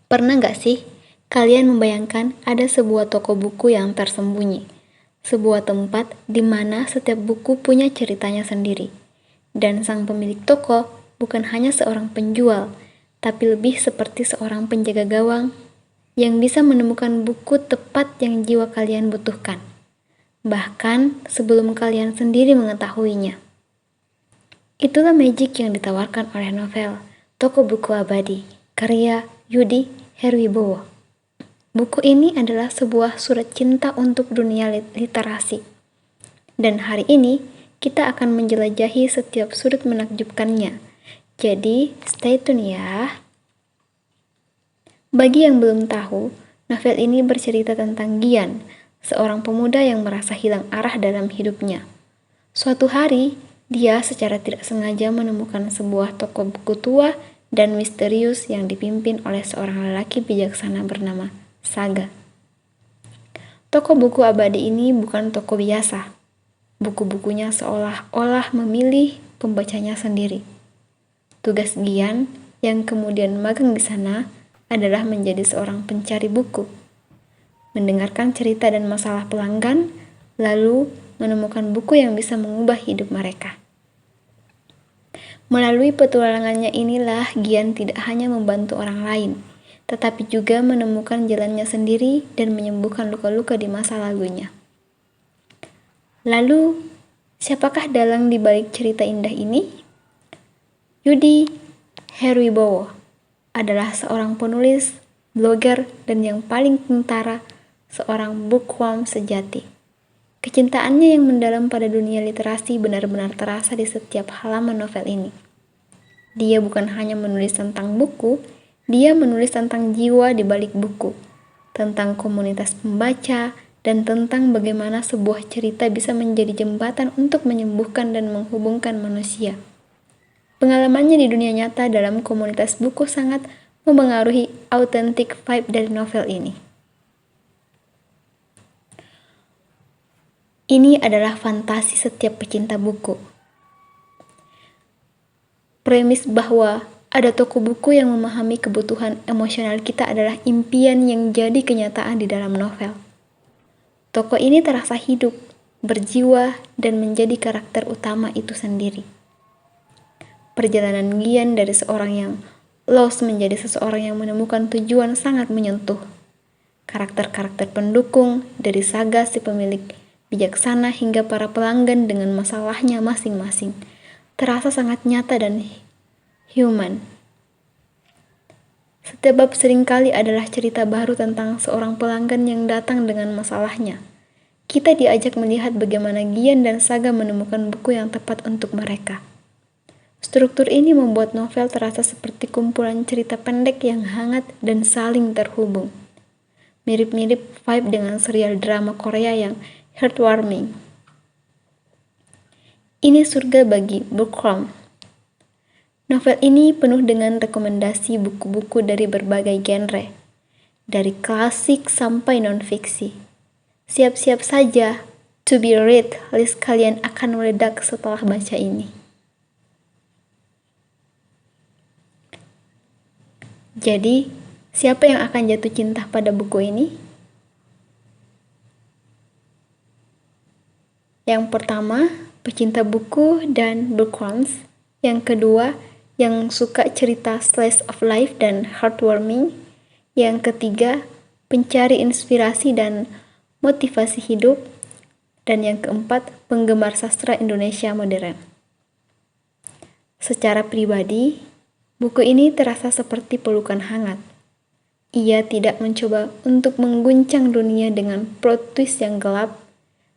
Pernah nggak sih kalian membayangkan ada sebuah toko buku yang tersembunyi? Sebuah tempat di mana setiap buku punya ceritanya sendiri. Dan sang pemilik toko bukan hanya seorang penjual, tapi lebih seperti seorang penjaga gawang yang bisa menemukan buku tepat yang jiwa kalian butuhkan. Bahkan sebelum kalian sendiri mengetahuinya. Itulah magic yang ditawarkan oleh novel Toko Buku Abadi, karya Yudi Herwibowo. Buku ini adalah sebuah surat cinta untuk dunia literasi. Dan hari ini, kita akan menjelajahi setiap sudut menakjubkannya. Jadi, stay tune ya. Bagi yang belum tahu, novel ini bercerita tentang Gian, seorang pemuda yang merasa hilang arah dalam hidupnya. Suatu hari, dia secara tidak sengaja menemukan sebuah toko buku tua dan misterius yang dipimpin oleh seorang lelaki bijaksana bernama Saga. Toko buku abadi ini bukan toko biasa. Buku-bukunya seolah-olah memilih pembacanya sendiri. Tugas Gian yang kemudian magang di sana adalah menjadi seorang pencari buku, mendengarkan cerita dan masalah pelanggan, lalu menemukan buku yang bisa mengubah hidup mereka. Melalui petualangannya inilah Gian tidak hanya membantu orang lain, tetapi juga menemukan jalannya sendiri dan menyembuhkan luka-luka di masa lalunya. Lalu, siapakah dalang di balik cerita indah ini? Yudi Herwibowo adalah seorang penulis, blogger, dan yang paling kentara, seorang bookworm sejati. Kecintaannya yang mendalam pada dunia literasi benar-benar terasa di setiap halaman novel ini. Dia bukan hanya menulis tentang buku, dia menulis tentang jiwa di balik buku, tentang komunitas pembaca, dan tentang bagaimana sebuah cerita bisa menjadi jembatan untuk menyembuhkan dan menghubungkan manusia. Pengalamannya di dunia nyata dalam komunitas buku sangat memengaruhi authentic vibe dari novel ini. Ini adalah fantasi setiap pecinta buku. Premis bahwa ada toko buku yang memahami kebutuhan emosional kita adalah impian yang jadi kenyataan di dalam novel. Toko ini terasa hidup, berjiwa, dan menjadi karakter utama itu sendiri. Perjalanan Gian dari seorang yang lost menjadi seseorang yang menemukan tujuan sangat menyentuh. Karakter-karakter pendukung, dari Saga si pemilik bijaksana hingga para pelanggan dengan masalahnya masing-masing, terasa sangat nyata dan human. Setiap bab seringkali adalah cerita baru tentang seorang pelanggan yang datang dengan masalahnya. Kita diajak melihat bagaimana Gian dan Saga menemukan buku yang tepat untuk mereka. Struktur ini membuat novel terasa seperti kumpulan cerita pendek yang hangat dan saling terhubung. Mirip-mirip vibe dengan serial drama Korea yang heartwarming. Ini surga bagi bookworm. Novel ini penuh dengan rekomendasi buku-buku dari berbagai genre, dari klasik sampai non-fiksi. Siap-siap saja, to be read, list kalian akan meledak setelah baca ini. Jadi, siapa yang akan jatuh cinta pada buku ini? Yang pertama, pecinta buku dan bookworms. Yang kedua, yang suka cerita slice of life dan heartwarming. Yang ketiga, pencari inspirasi dan motivasi hidup. Dan yang keempat, penggemar sastra Indonesia modern. Secara pribadi, buku ini terasa seperti pelukan hangat. Ia tidak mencoba untuk mengguncang dunia dengan plot twist yang gelap,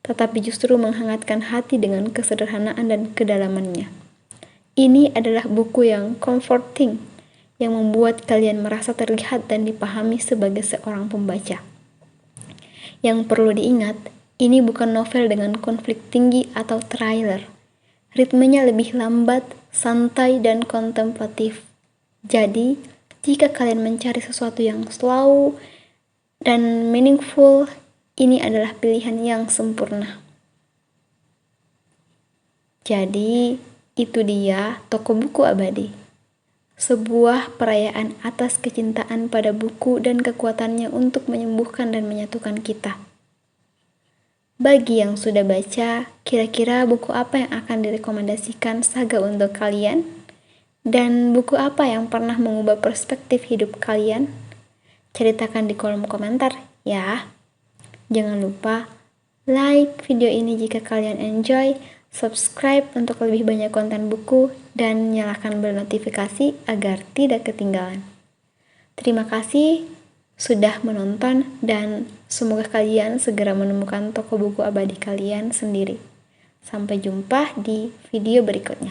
tetapi justru menghangatkan hati dengan kesederhanaan dan kedalamannya. Ini adalah buku yang comforting, yang membuat kalian merasa terlihat dan dipahami sebagai seorang pembaca. Yang perlu diingat, ini bukan novel dengan konflik tinggi atau thriller. Ritmenya lebih lambat, santai, dan kontemplatif. Jadi, jika kalian mencari sesuatu yang slow dan meaningful, ini adalah pilihan yang sempurna. Jadi, itu dia Toko Buku Abadi. sebuah perayaan atas kecintaan pada buku dan kekuatannya untuk menyembuhkan dan menyatukan kita. Bagi yang sudah baca, kira-kira buku apa yang akan direkomendasikan Saga untuk kalian? Dan buku apa yang pernah mengubah perspektif hidup kalian? Ceritakan di kolom komentar ya. Jangan lupa like video ini jika kalian enjoy, subscribe untuk lebih banyak konten buku, dan nyalakan bel notifikasi agar tidak ketinggalan. Terima kasih sudah menonton dan semoga kalian segera menemukan toko buku abadi kalian sendiri. Sampai jumpa di video berikutnya.